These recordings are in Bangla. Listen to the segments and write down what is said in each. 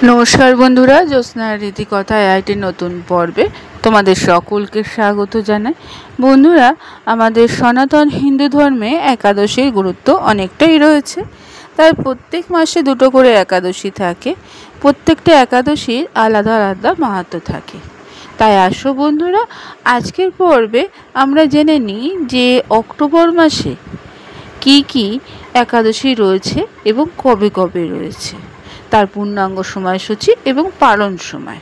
नमस्कार बंधुरा ज्योत्स्नार रीतिकथा आईटी नतून पर्वे तुम्हारे सकलके स्वागत जानाई। बंधुरा आमादेर सनातन हिंदू धर्मे एकादशीर गुरुत्व अनेकटाई रयेछे, ताई प्रत्येक मासे दुटो करे एकादशी थाके। प्रत्येकटा एकादशीर आलादा आलादा माहात्म्य थाके। ताई आसो बंधुरा आजकेर पर्वे आमरा जेने निई जे अक्टोबर मासे की एकादशी रयेछे एबं कबे कबे रयेछे, तार पूर्णांग সময়সূচি এবং পালন সময়।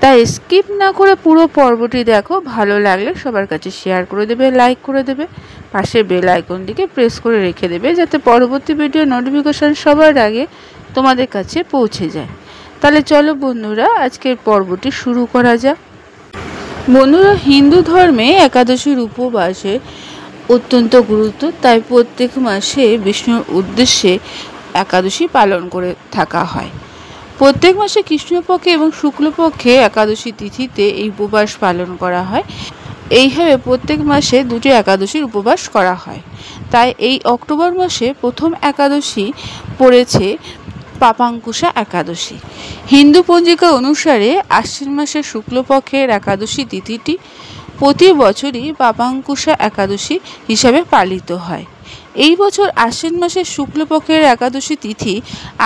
তাই স্কিপ না করে পুরো পর্বটি দেখো। ভালো লাগলে সবার কাছে শেয়ার করে দেবে, লাইক করে দেবে, পাশে বেল আইকনটিকে প্রেস করে রেখে দেবে যাতে পরবর্তী ভিডিও নোটিফিকেশন সবার আগে তোমাদের কাছে পৌঁছে যায়। তাহলে চলো বন্ধুরা আজকের পর্বটি শুরু করা যাক। বন্ধুরা, হিন্দু ধর্মে একাদশীর উপবাসে অত্যন্ত গুরুত্ব, তাই প্রত্যেক মাসে বিষ্ণুর উদ্দেশ্যে एकादशी पालन करे थाका हय। प्रत्येक मासे कृष्णपक्षे एवं शुक्लपक्षे एकादशी तिथिते एई उपवास पालन करा हय। एइभाবে प्रत्येक मासे दुटी एकादशीर उपवास करा हय। ताई एई अक्टोबर मासे प्रथम एकादशी पड़ेछे पापांकुशा एकादशी। हिंदू पंजिका अनुसारे आश्विन मासेर शुक्लपक्षेर एकादशी तिथिटी प्रति बछरই पापांकुशा एकादशी हिसाबे पालित हय। এই বছর আশ্বিন মাসের শুক্লপক্ষের একাদশী তিথি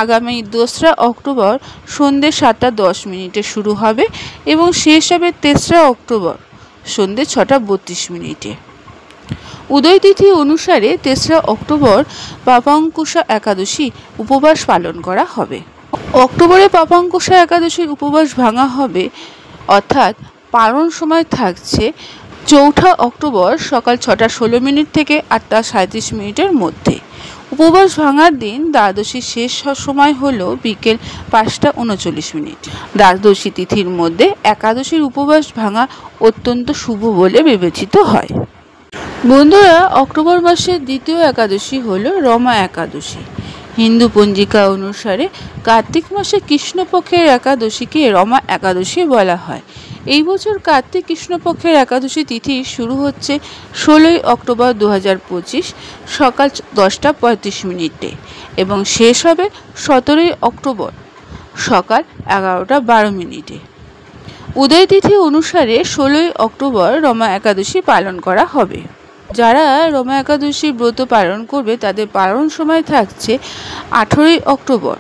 আগামী 2রা অক্টোবর সন্ধ্যে 7:10 শুরু হবে এবং শেষ হবে 3রা অক্টোবর সন্ধ্যে 6:32। উদয় তিথি অনুসারে 3রা অক্টোবর পাপাঙ্কুশা একাদশী উপবাস পালন করা হবে। অক্টোবরে পাপাঙ্কুশা একাদশীর উপবাস ভাঙা হবে, অর্থাৎ পালন সময় থাকছে 4 অক্টোবর সকাল 6:16 থেকে 8:37 মধ্যে। উপবাস ভাঙার দিন দ্বাদশী শেষ সময় হলো বিকেল 5:39। দ্বাদশী তিথির মধ্যে একাদশীর উপবাস ভাঙা অত্যন্ত শুভ বলে বিবেচিত হয়। বন্ধুরা, অক্টোবর মাসের দ্বিতীয় একাদশী হলো রমা একাদশী। হিন্দু পঞ্জিকা অনুসারে কার্তিক মাসে কৃষ্ণপক্ষের একাদশীকে রমা একাদশী বলা হয়। এই বছর কার্তিক কৃষ্ণপক্ষের একাদশী তিথি শুরু হচ্ছে 16 অক্টোবর 2025 সকাল 10:35 এবং শেষ হবে 17 অক্টোবর সকাল 11:12। উদয় তিথি অনুসারে 16 অক্টোবর রমা একাদশী পালন করা হবে। যারা রমা একাদশী ব্রত পালন করবে তাদের পালন সময় থাকছে 18 অক্টোবর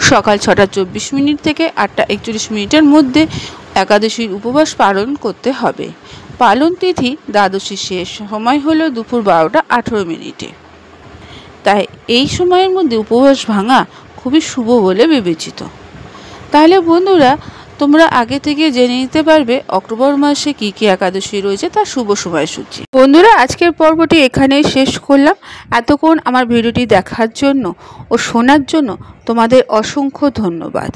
সকাল 6:24 থেকে 8:41 মধ্যে। একাদশীর উপবাস পালন করতে হবে। পালন তিথি দ্বাদশী শেষ সময় হলো দুপুর 12:18। তাই এই সময়ের মধ্যে উপবাস ভাঙা খুবই শুভ বলে বিবেচিত। তাহলে বন্ধুরা তোমরা আগে থেকে জেনে নিতে পারবে অক্টোবর মাসে কি একাদশী রয়েছে তার শুভ সময়সূচি। বন্ধুরা, আজকের পর্বটি এখানেই শেষ করলাম। এতক্ষণ আমার ভিডিওটি দেখার জন্য ও শোনার জন্য তোমাদের অসংখ্য ধন্যবাদ।